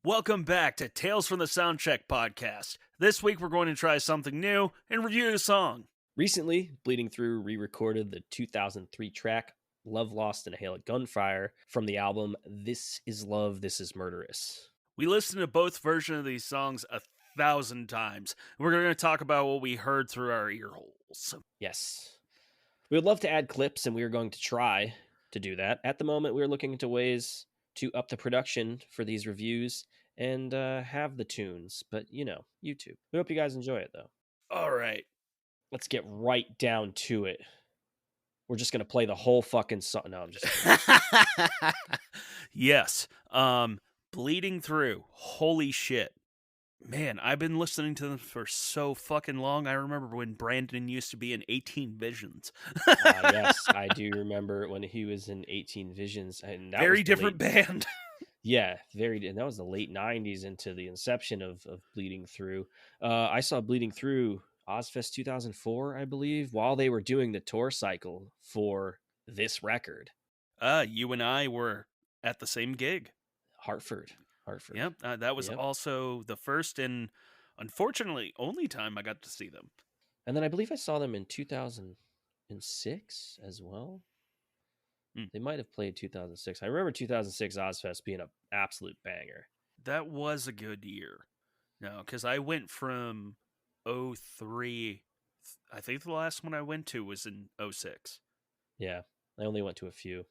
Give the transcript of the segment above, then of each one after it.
Welcome back to Tales from the Soundcheck podcast. This week we're going to try something new and review a song. Recently, Bleeding Through re-recorded the 2003 track Love Lost in a Hail of Gunfire from the album This Is Love, This Is Murderous. We listened to both versions of these songs 1,000 times. We're going to talk about what we heard through our ear holes. Yes. We would love to add clips, and we are going to try to do that. At the moment, we are looking into ways to up the production for these reviews and have the tunes, but YouTube. We hope you guys enjoy it, though. All right. Let's get right down to it. We're just going to play the whole fucking song. No, I'm just kidding. Yes. Bleeding Through. Holy shit. Man, I've been listening to them for so fucking long. I remember when Brandon used to be in 18 Visions. Yes, I do remember when he was in 18 Visions. And that Very was different band. Yeah, and that was the late 90s into the inception of Bleeding Through. I saw Bleeding Through Ozfest 2004, I believe, while they were doing the tour cycle for this record. You and I were at the same gig. Hartford. Yep, that was also the first and unfortunately only time I got to see them. And then I believe I saw them in 2006 as well. They might have played 2006. I remember 2006 Ozfest being an absolute banger. That was a good year. No, because I went from 03. I think the last one I went to was in 06. Yeah, I only went to a few.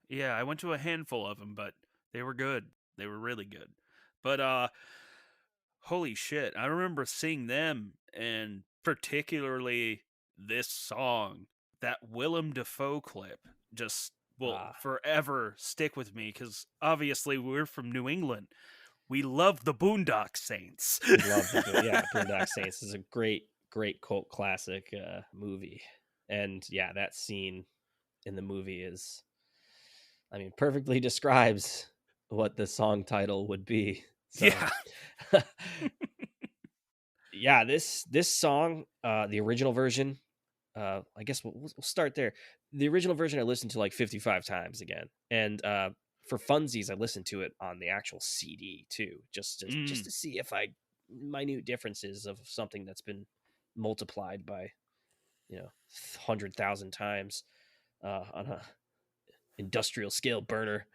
Yeah, I went to a handful of them, but they were good. They were really good. But holy shit, I remember seeing them, and particularly this song, that Willem Dafoe clip, just will forever stick with me, because obviously we're from New England. We love the Boondock Saints. We love Boondock Saints is a great cult classic movie. And yeah, that scene in the movie is, perfectly describes what the song title would be. So, yeah. This song, the original version, I guess we'll start there. The original version I listened to like 55 times again, and for funsies, I listened to it on the actual CD too, just to see if minute differences of something that's been multiplied by 100,000 times on a industrial scale burner.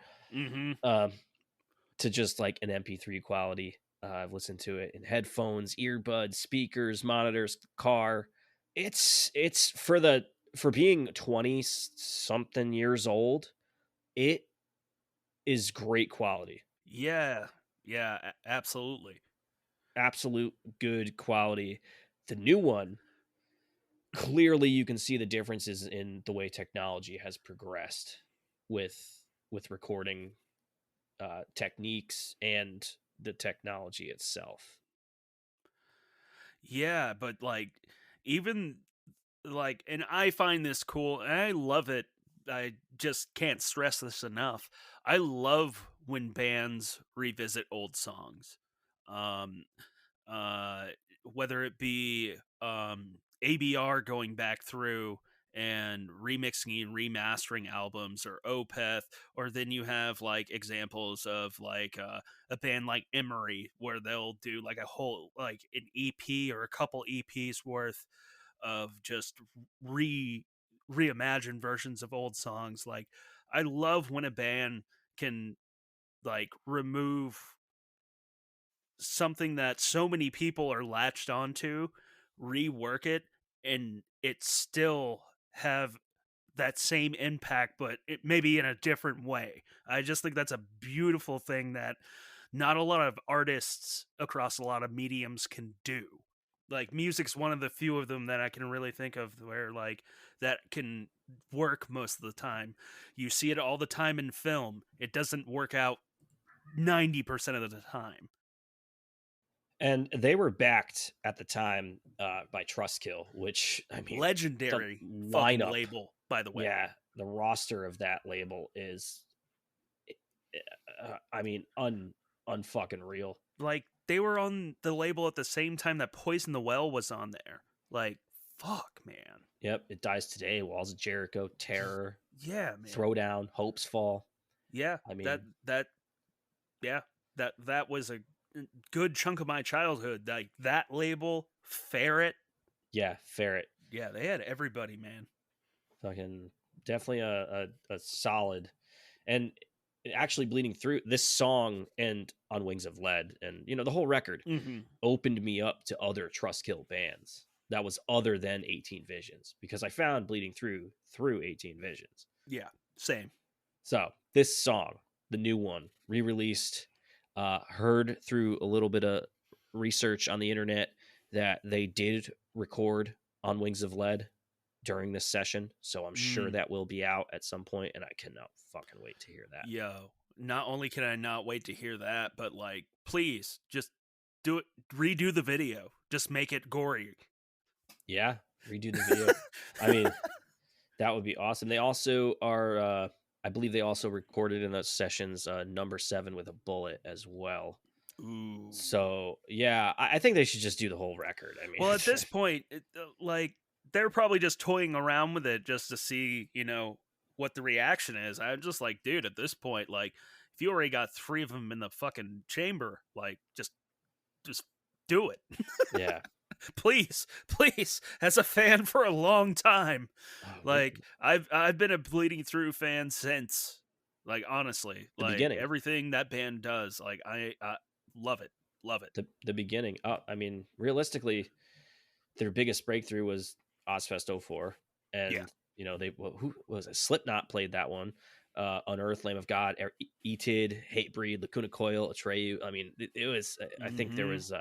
To just like an MP3 quality. I've listened to it in headphones, earbuds, speakers, monitors, car. It's for being 20 something years old, it is great quality. Yeah, absolutely. Absolute good quality. The new one, clearly you can see the differences in the way technology has progressed with recording techniques and the technology itself. Yeah, but even and I find this cool, and I love it. I just can't stress this enough. I love when bands revisit old songs. Whether it be ABR going back through and remixing and remastering albums, or Opeth, or then you have examples of a band like Emery, where they'll do a whole an EP or a couple EPs worth of just reimagined versions of old songs. I love when a band can remove something that so many people are latched onto, rework it, and it still have that same impact, but it maybe in a different way. I just think that's a beautiful thing that not a lot of artists across a lot of mediums can do. Music's one of the few of them that I can really think of where that can work most of the time. You see it all the time in film. It doesn't work out 90% of the time. And they were backed at the time by Trustkill, which legendary lineup label, by the way. Yeah, the roster of that label is, unfucking real. They were on the label at the same time that Poison the Well was on there. Fuck, man. Yep, It Dies Today, Walls of Jericho, Terror. Yeah, man. Throwdown, Hopes Fall. Yeah, that yeah. that was a good chunk of my childhood. Like that label, Ferret. Yeah, Ferret. Yeah, they had everybody, man. Fucking definitely a solid. And actually bleeding through this song and On Wings of Lead and the whole record Hmm. opened me up to other Trustkill bands that was other than 18 Visions because I found bleeding through 18 Visions. Yeah, same. So this song, the new one, re-released, heard through a little bit of research on the internet that they did record On Wings of Lead during this session. So I'm sure Mm. that will be out at some point, and I cannot fucking wait to hear that. Yo, not only can I not wait to hear that, but like, please just do it. Redo the video. Just make it gory. Yeah, redo the video. I mean, that would be awesome. They also are, I believe they also recorded in those sessions number 7 with a bullet as well. Ooh. So yeah, I think they should just do the whole record. I mean, Well, at this point, like they're probably just toying around with it just to see, what the reaction is. I'm just like, dude, at this point, like, if you already got 3 of them in the fucking chamber, like, just do it. yeah. Please, please. As a fan for a long time, Oh, like I've been a Bleeding Through fan since. Like honestly, the like beginning, everything that band does, like I love it, love it. the beginning. I mean, realistically, their biggest breakthrough was Ozfest '04, Yeah. and who was it? Slipknot played that one. Unearth, Lamb of God, Etid, Hatebreed, Lacuna Coil, Atreyu. I mean, it was. I think there Hmm. was.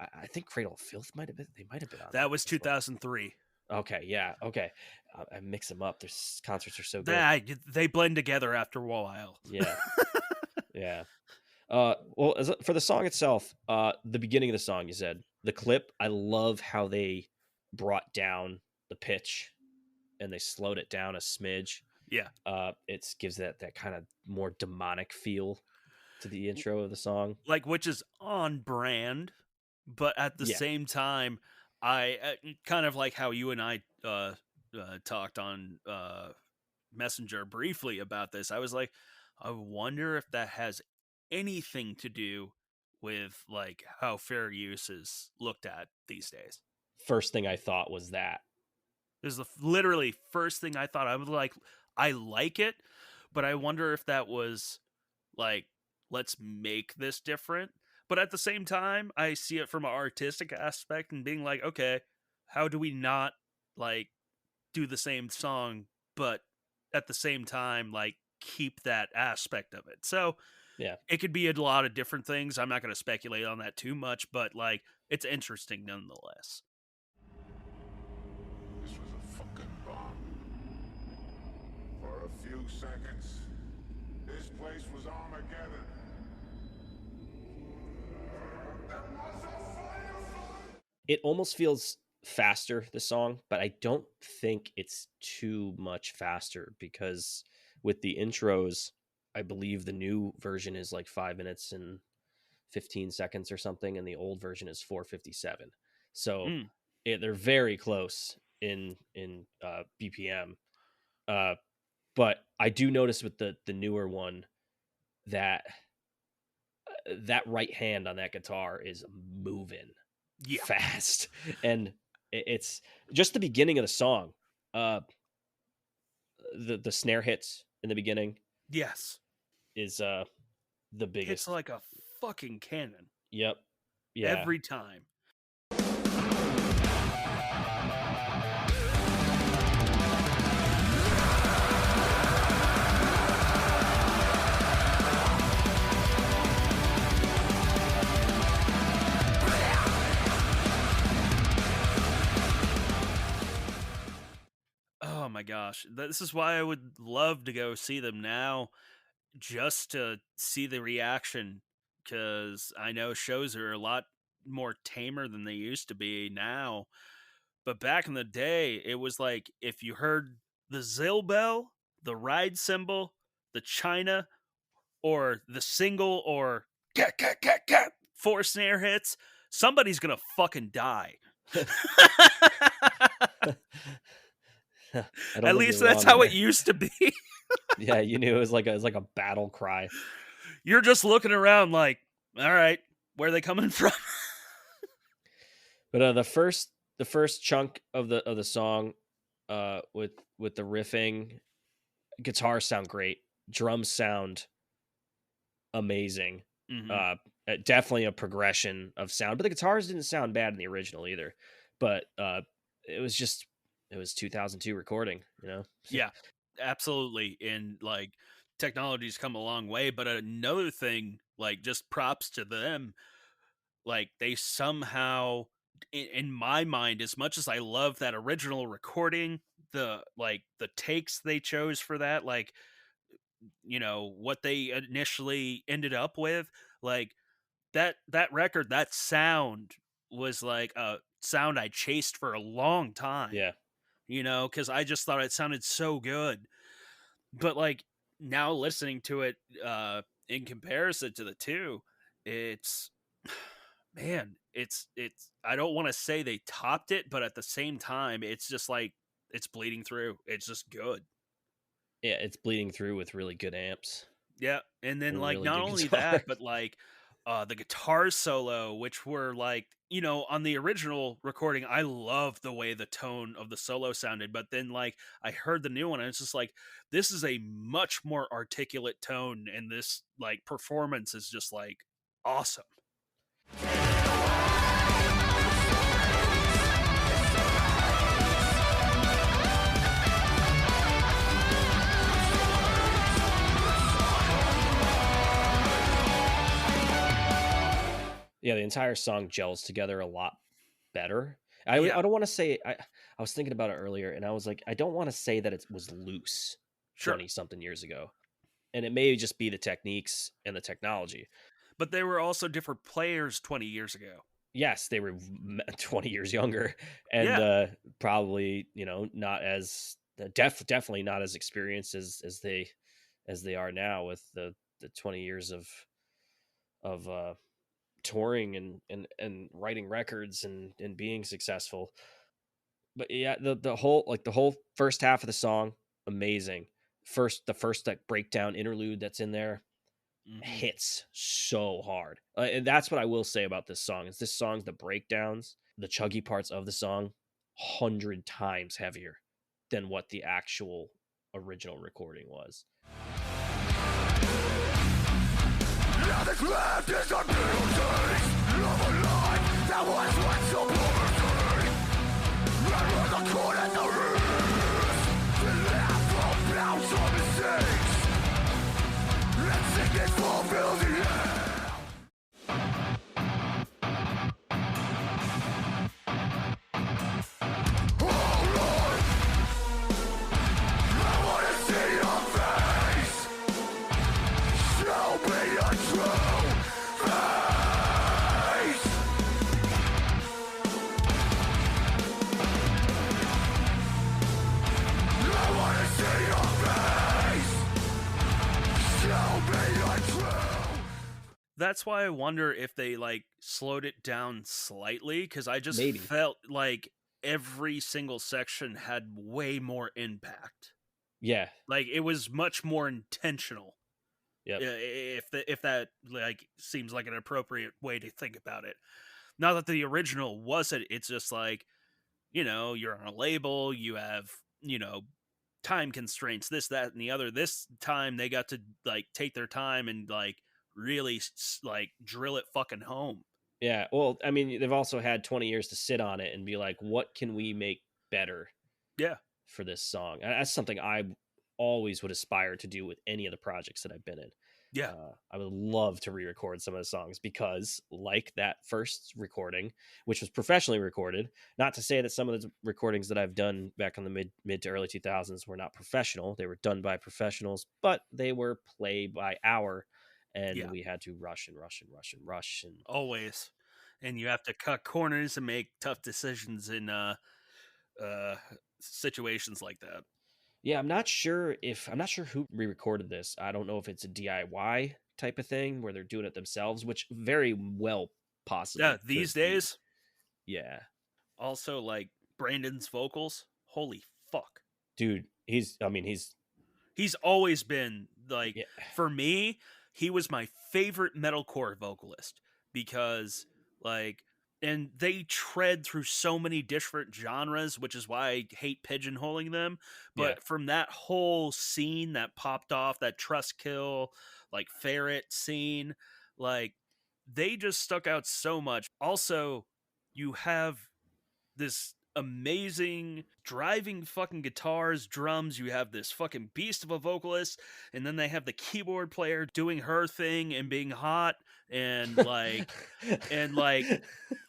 I think Cradle of Filth might have been. They might have been on That that was as well. 2003. Okay, yeah, okay. I mix them up. Their concerts are so good. They blend together after a while. Yeah, yeah. Well, for the song itself, the beginning of the song, you said the clip. I love how they brought down the pitch and they slowed it down a smidge. Yeah. It gives that kind of more demonic feel to the intro of the song. Like which is on brand, but at the Yeah, same time, I kind of like how you and I talked on Messenger briefly about this. I was like, I wonder if that has anything to do with like how fair use is looked at these days. first thing I thought was that. This is literally first thing I thought. I was like, I like it, but I wonder if that was like, let's make this different. But at the same time, I see it from an artistic aspect and being like, okay, how do we not like do the same song, but at the same time, like keep that aspect of it? So Yeah, it could be a lot of different things. I'm not going to speculate on that too much, but like it's interesting nonetheless. This was a fucking bomb. For a few seconds, this place was Armageddon. There was a firefight! it almost feels faster, the song, but I don't think it's too much faster because with the intros, I believe the new version is like 5 minutes and 15 seconds or something, and the old version is 4:57. So Mm, they're very close in BPM. Uh, but I do notice with the newer one that that right hand on that guitar is moving yeah. fast, and it's just the beginning of the song. Uh, the snare hits in the beginning Yes. is the Hits biggest. like a fucking cannon Yep. Yeah. every time. Oh my gosh. This is why I would love to go see them now just to see the reaction because I know shows are a lot more tamer than they used to be now. But back in the day, it was like if you heard the Zill bell, the ride cymbal, the China, or the single, or cat, cat, cat, cat, 4 snare hits, somebody's gonna fucking die. I don't At think least you're that's wrong how it there. used to be. Yeah, you knew it was like a battle cry. you're just looking around like, all right, where are they coming from? But the first chunk of the song, with the riffing, guitars sound great, drums sound amazing. Hmm. Definitely a progression of sound, but the guitars didn't sound bad in the original either. But it was just it was 2002 recording, you know. Yeah, absolutely. And like technology's come a long way, but another thing, like just props to them, like they somehow in my mind, as much as I love that original recording, the takes they chose for that, like, what they initially ended up with, like that record, that sound was like a sound I chased for a long time, Yeah, because I just thought it sounded so good. But like now listening to it in comparison to the two, it's man, it's I don't want to say they topped it, but at the same time, it's just like it's bleeding through. It's just good. yeah, it's bleeding through with really good amps Yeah, and then and like really not good only guitars. that, but like the guitar solo, which were like, on the original recording, I loved the way the tone of the solo sounded, but then like I heard the new one and it's just like this is a much more articulate tone, and this like performance is just like awesome. Yeah, the entire song gels together a lot better. Yeah, I don't wanna say I was thinking about it earlier, and I was like, I don't wanna say that it was loose sure. 20 something years ago, and it may just be the techniques and the technology. But they were also different players 20 years ago. Yes, they were 20 years younger and, Yeah. probably, not as definitely not as experienced as they are now with the 20 years of touring and writing records and being successful. But yeah, the whole first half of the song, amazing. The first like breakdown interlude that's in there Hmm. hits so hard. And that's what I will say about this song. Is this song's the breakdowns, the chuggy parts of the song, 100 times heavier than what the actual original recording was. Nothing's left is a little taste of a life that was once so poverty. And where the cold and the roots, the laugh of bounds of mistakes. And sickness fulfills the air. Oh Lord, I wanna see your face. Show me your true face. I wanna see your face. Show me your true. That's why I wonder if they like slowed it down slightly, because I just Maybe. felt like every single section had way more impact. Yeah. Like it was much more intentional. Yep. If that like seems like an appropriate way to think about it. Not that the original wasn't. It's just like, you're on a label, you have, time constraints, this, that, and the other. This time they got to like take their time and like really like drill it fucking home. Yeah. Well, I mean, they've also had 20 years to sit on it and be like, what can we make better Yeah. for this song? And that's something I always would aspire to do with any of the projects that I've been in. Yeah. I would love to re-record some of the songs because, like that first recording, which was professionally recorded, not to say that some of the recordings that I've done back in the mid to early 2000s were not professional. They were done by professionals, but they were play by hour, and Yeah. we had to rush and rush and rush and rush. And Always. And you have to cut corners and make tough decisions in uh situations like that. yeah, I'm not sure who re-recorded this. I don't know if it's a DIY type of thing where they're doing it themselves, which very well Yeah, possibly could these be. days, Yeah. also like Brandon's vocals, holy fuck. Dude, he's He's always been like, yeah. for me, he was my favorite metalcore vocalist because, like, and they tread through so many different genres, which is why I hate pigeonholing them. Yeah. But from that whole scene that popped off, that Trustkill, like Ferret scene, like they just stuck out so much. Also, you have this amazing driving fucking guitars, drums. You have this fucking beast of a vocalist, and then they have the keyboard player doing her thing and being hot and like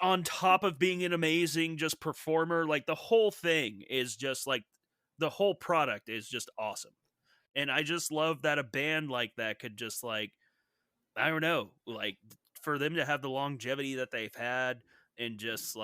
on top of being an amazing just performer, like the whole thing is just like the whole product is just awesome. And I just love that a band like that could just like, I don't know, like for them to have the longevity that they've had and just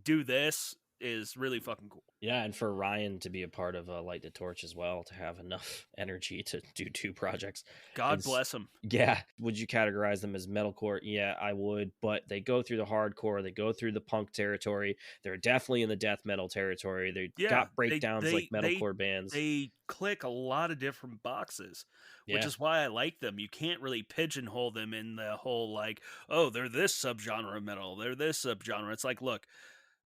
do this is really fucking cool. Yeah, and for Ryan to be a part of Light the Torch as well, to have enough energy to do two projects. God bless them. Yeah. Would you categorize them as metalcore? Yeah, I would. But they go through the hardcore, they go through the punk territory. They're definitely in the death metal territory. They Yeah, got breakdowns like metalcore bands. They click a lot of different boxes, which Yeah. is why I like them. You can't really pigeonhole them in the whole like, oh, they're this subgenre of metal, they're this subgenre. It's like, look,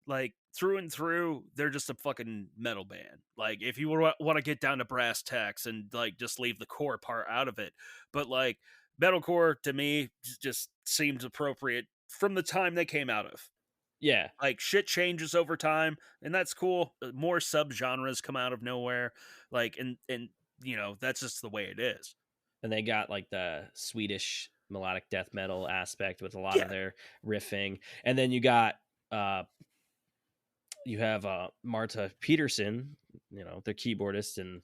like through and through, they're just a fucking metal band. Like if you want to get down to brass tacks and like just leave the core part out of it, but like metalcore to me just seems appropriate from the time they came out of. Yeah. Like shit changes over time, and that's cool. More subgenres come out of nowhere, like and you know that's just the way it is. And they got like the Swedish melodic death metal aspect with a lot of Yeah, their riffing. And then you got you have Marta Peterson, you know, their keyboardist and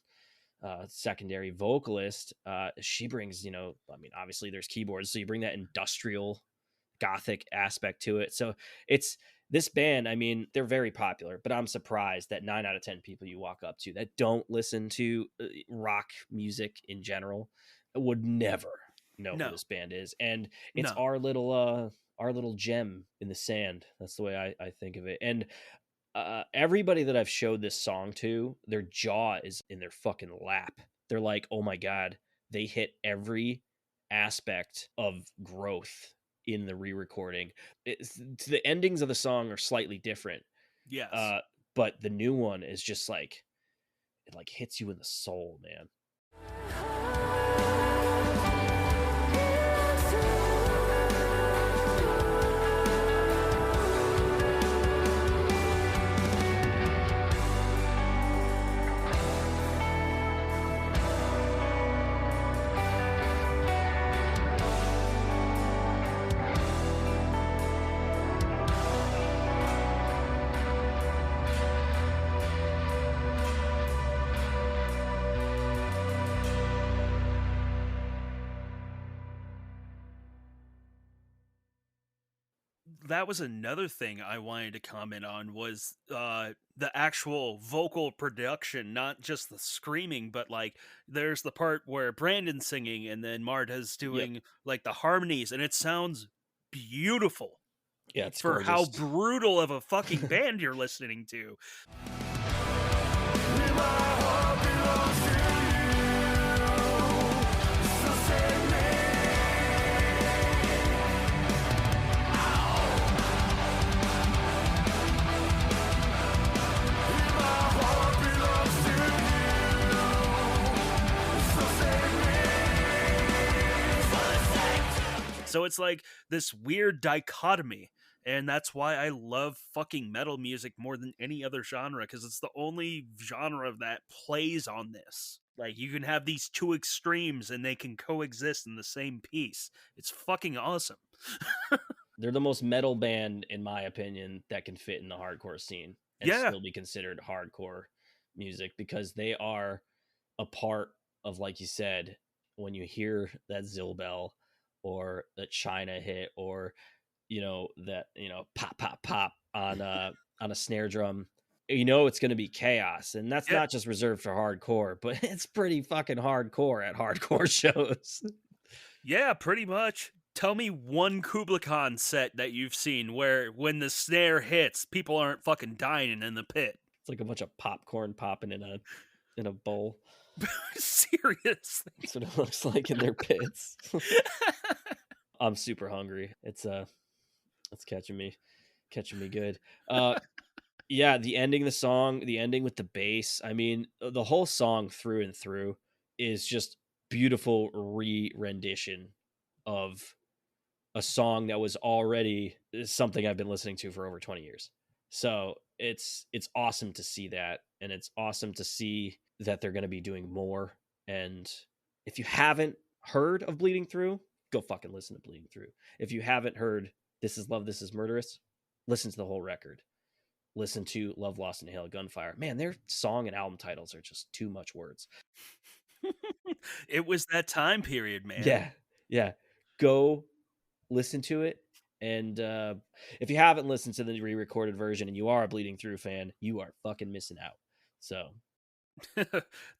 secondary vocalist. She brings, you know, I mean, obviously there's keyboards, so you bring that industrial gothic aspect to it. So it's this band, I mean, they're very popular, but I'm surprised that 9 out of 10 people you walk up to that don't listen to rock music in general would never know who no, this band is. And it's no, our little gem in the sand. That's the way I think of it. And everybody that I've showed this song to, their jaw is in their fucking lap. They're like, oh my God, they hit every aspect of growth in the re-recording. The endings of the song are slightly different, yes. but the new one is just like, it like hits you in the soul, man. That was another thing I wanted to comment on was the actual vocal production, not just the screaming, but like there's the part where Brandon's singing and then Marta's Yep. doing like the harmonies, and it sounds beautiful Yeah, it's for how gorgeous. brutal of a fucking band you're listening to. So it's like this weird dichotomy. And that's why I love fucking metal music more than any other genre, because it's the only genre that plays on this. Like, you can have these two extremes and they can coexist in the same piece. It's fucking awesome. They're the most metal band, in my opinion, that can fit in the hardcore scene and Yeah. still be considered hardcore music, because they are a part of, like you said, when you hear that Zilbel or that China hit, or that pop pop pop on a snare drum, it's going to be chaos. And that's Yeah. not just reserved for hardcore, but it's pretty fucking hardcore at hardcore shows. Yeah, pretty much. Tell me one Kubla Khan set that you've seen where when the snare hits, people aren't fucking dying in the pit. It's like a bunch of popcorn popping in a in a bowl. Seriously. That's what it looks like in their pits. I'm super hungry. It's catching me good. Yeah, the ending of the song, the ending with the bass. I mean, the whole song through and through is just beautiful rendition of a song that was already something I've been listening to for over 20 years. So it's awesome to see that, and it's awesome to see that they're going to be doing more. And if you haven't heard of Bleeding Through, go fucking listen to Bleeding Through. If you haven't heard This Is Love, This Is Murderous, listen to the whole record. Listen to Love, Lost, and Hail, Gunfire. Man, their song and album titles are just too much words. It was that time period, man. Yeah. Go listen to it. And if you haven't listened to the re-recorded version and you are a Bleeding Through fan, you are fucking missing out. So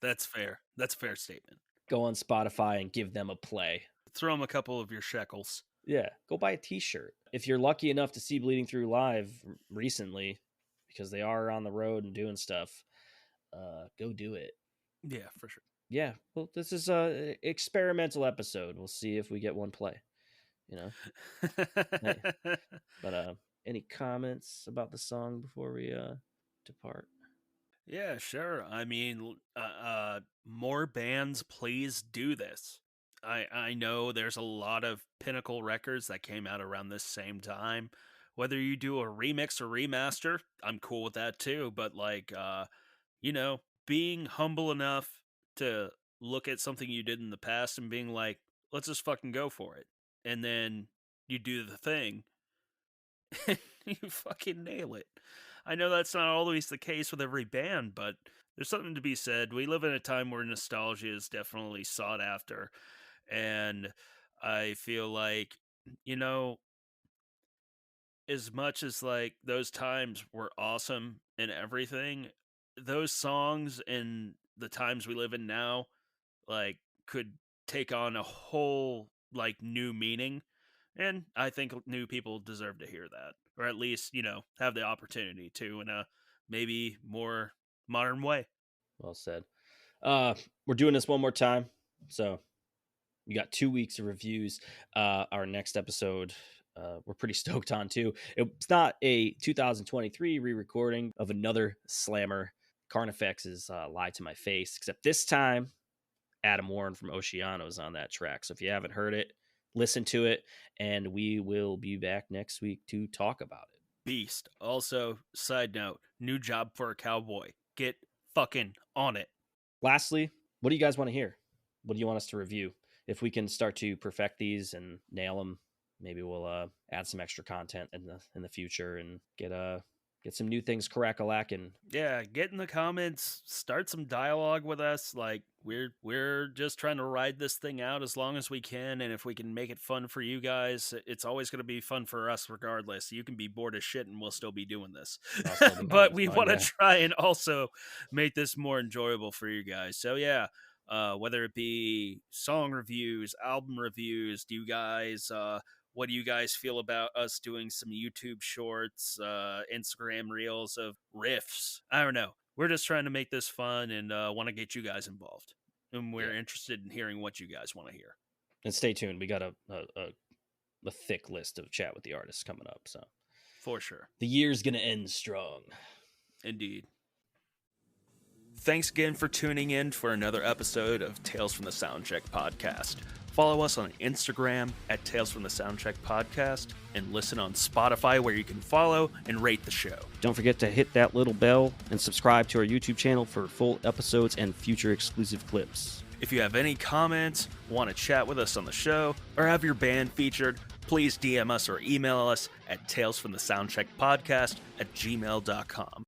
That's fair. That's a fair statement. go on Spotify and give them a play. Throw them a couple of your shekels. Yeah, go buy a t-shirt. If you're lucky enough to see Bleeding Through live recently, because they are on the road and doing stuff, go do it. Yeah, for sure. Yeah, well, this is a experimental episode. We'll see if we get one play, you know. But any comments about the song before we depart? Yeah, sure. I mean, more bands, please do this. I know there's a lot of pinnacle records that came out around this same time. Whether you do a remix or remaster, I'm cool with that too. But like, being humble enough to look at something you did in the past and being like, let's just fucking go for it. And then you do the thing and you fucking nail it. I know that's not always the case with every band, but there's something to be said. We live in a time where nostalgia is definitely sought after. And I feel like, as much as like those times were awesome and everything, those songs and the times we live in now, like, could take on a whole like new meaning. And I think new people deserve to hear that, or at least, have the opportunity to in a maybe more modern way. Well said. We're doing this one more time, so we got 2 weeks of reviews. Our next episode, we're pretty stoked on too. It's not a 2023 re-recording of another slammer. Carnifex is Lie to My Face, except this time Adam Warren from Oceano is on that track. So if you haven't heard it, listen to it, and we will be back next week to talk about it. Beast. Also, side note, new job for a cowboy. Get fucking on it. Lastly, what do you guys want to hear? What do you want us to review? If we can start to perfect these and nail them, maybe we'll add some extra content in the future and get some new things crack-a-lackin'. Yeah, get in the comments, start some dialogue with us. Like, we're just trying to ride this thing out as long as we can, and if we can make it fun for you guys, it's always going to be fun for us regardless. You can be bored as shit and we'll still be doing this. But we want to try and also make this more enjoyable for you guys. So yeah, whether it be song reviews, album reviews, what do you guys feel about us doing some YouTube shorts, Instagram reels of riffs? I don't know. We're just trying to make this fun and want to get you guys involved. And we're interested in hearing what you guys want to hear. And stay tuned. We got a thick list of chat with the artists coming up. So for sure. The year's going to end strong. Indeed. Thanks again for tuning in for another episode of Tales from the Soundcheck podcast. Follow us on Instagram at Tales from the Soundcheck podcast and listen on Spotify where you can follow and rate the show. Don't forget to hit that little bell and subscribe to our YouTube channel for full episodes and future exclusive clips. If you have any comments, want to chat with us on the show, or have your band featured, please DM us or email us at talesfromthesoundcheckpodcast@gmail.com.